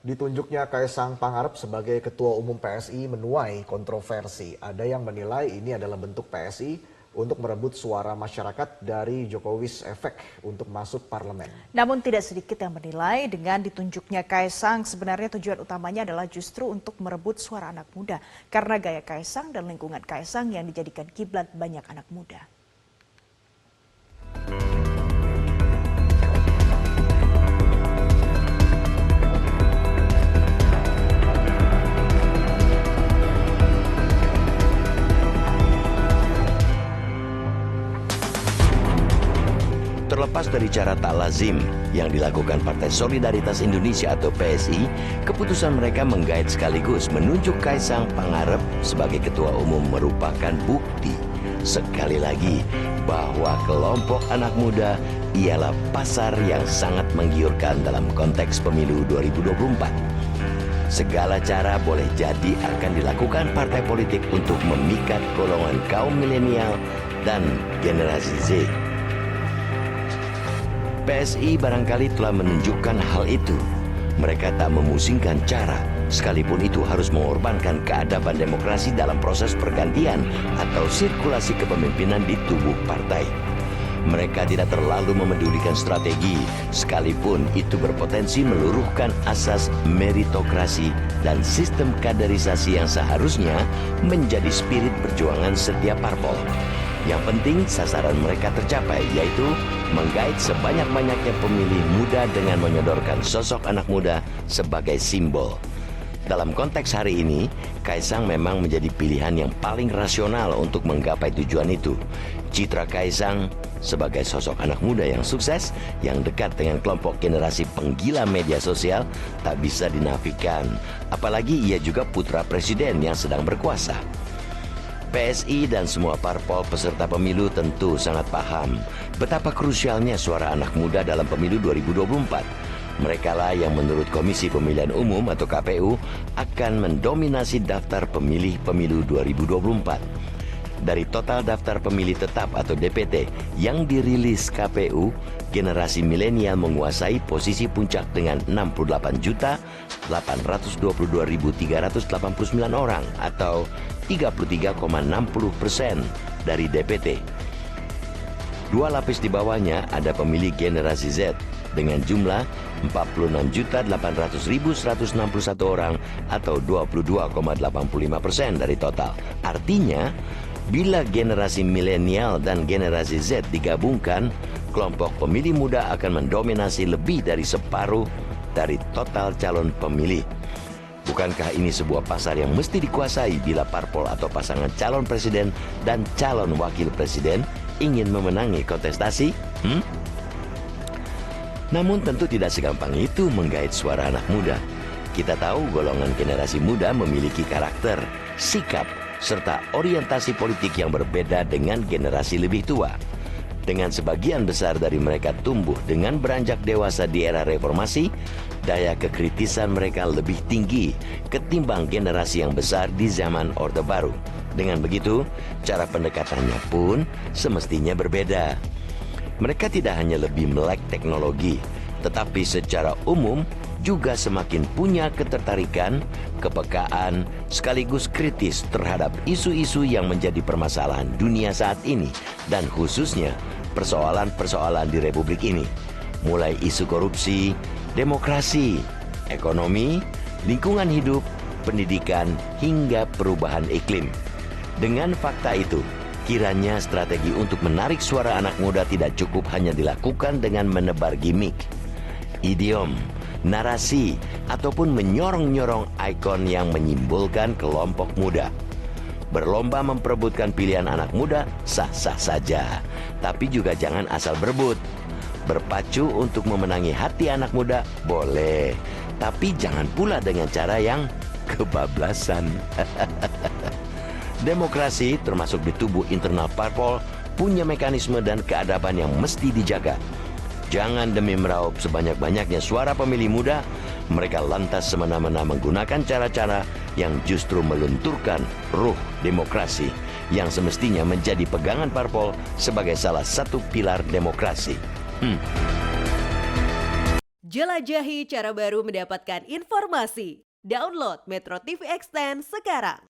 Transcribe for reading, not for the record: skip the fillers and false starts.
Ditunjuknya Kaisang Pangarep sebagai Ketua Umum PSI menuai kontroversi. Ada yang menilai ini adalah bentuk PSI untuk merebut suara masyarakat dari Jokowi's efek untuk masuk parlemen. Namun tidak sedikit yang menilai dengan ditunjuknya Kaisang sebenarnya tujuan utamanya adalah justru untuk merebut suara anak muda. Karena gaya Kaisang dan lingkungan Kaisang yang dijadikan kiblat banyak anak muda. Terlepas dari cara tak lazim yang dilakukan Partai Solidaritas Indonesia atau PSI, keputusan mereka menggait sekaligus menunjuk Kaisang Pangarep sebagai Ketua Umum merupakan bukti sekali lagi bahwa kelompok anak muda ialah pasar yang sangat menggiurkan dalam konteks pemilu 2024. Segala cara boleh jadi akan dilakukan partai politik untuk memikat golongan kaum milenial dan generasi Z. PSI barangkali telah menunjukkan hal itu. Mereka tak memusingkan cara, sekalipun itu harus mengorbankan keadaban demokrasi dalam proses pergantian atau sirkulasi kepemimpinan di tubuh partai. Mereka tidak terlalu memedulikan strategi, sekalipun itu berpotensi meluruhkan asas meritokrasi dan sistem kaderisasi yang seharusnya menjadi spirit perjuangan setiap parpol. Yang penting sasaran mereka tercapai, yaitu menggait sebanyak-banyaknya pemilih muda dengan menyodorkan sosok anak muda sebagai simbol. Dalam konteks hari ini, Kaisang memang menjadi pilihan yang paling rasional untuk menggapai tujuan itu. Citra Kaisang sebagai sosok anak muda yang sukses, yang dekat dengan kelompok generasi penggila media sosial, tak bisa dinafikan. Apalagi ia juga putra presiden yang sedang berkuasa. PSI dan semua parpol peserta pemilu tentu sangat paham betapa krusialnya suara anak muda dalam pemilu 2024. Merekalah yang menurut Komisi Pemilihan Umum atau KPU akan mendominasi daftar pemilih pemilu 2024. Dari total daftar pemilih tetap atau DPT yang dirilis KPU, generasi milenial menguasai posisi puncak dengan 68.822.389 orang atau 33,60% dari DPT. Dua lapis di bawahnya ada pemilih generasi Z dengan jumlah 46.800.161 orang atau 22,85% dari total. Artinya, bila generasi milenial dan generasi Z digabungkan, kelompok pemilih muda akan mendominasi lebih dari separuh dari total calon pemilih. Bukankah ini sebuah pasar yang mesti dikuasai bila parpol atau pasangan calon presiden dan calon wakil presiden ingin memenangi kontestasi? Namun tentu tidak segampang itu menggait suara anak muda. Kita tahu golongan generasi muda memiliki karakter, sikap, serta orientasi politik yang berbeda dengan generasi lebih tua. Dengan sebagian besar dari mereka tumbuh dengan beranjak dewasa di era reformasi, daya kekritisan mereka lebih tinggi ketimbang generasi yang besar di zaman Orde Baru. Dengan begitu, cara pendekatannya pun semestinya berbeda. Mereka tidak hanya lebih melek teknologi, tetapi secara umum juga semakin punya ketertarikan, kepekaan, sekaligus kritis terhadap isu-isu yang menjadi permasalahan dunia saat ini, dan khususnya persoalan-persoalan di Republik ini, mulai isu korupsi, demokrasi, ekonomi, lingkungan hidup, pendidikan, hingga perubahan iklim. Dengan fakta itu, kiranya strategi untuk menarik suara anak muda tidak cukup hanya dilakukan dengan menebar gimmick, idiom, narasi, ataupun menyorong-nyorong ikon yang menyimbolkan kelompok muda. Berlomba memperebutkan pilihan anak muda sah-sah saja, tapi juga jangan asal berebut. Berpacu untuk memenangi hati anak muda boleh, tapi jangan pula dengan cara yang kebablasan. Demokrasi termasuk di tubuh internal parpol punya mekanisme dan keadaban yang mesti dijaga. Jangan demi meraup sebanyak-banyaknya suara pemilih muda, mereka lantas semena-mena menggunakan cara-cara yang justru melunturkan ruh demokrasi yang semestinya menjadi pegangan parpol sebagai salah satu pilar demokrasi. Jelajahi cara baru mendapatkan informasi. Download Metro TV Extend sekarang.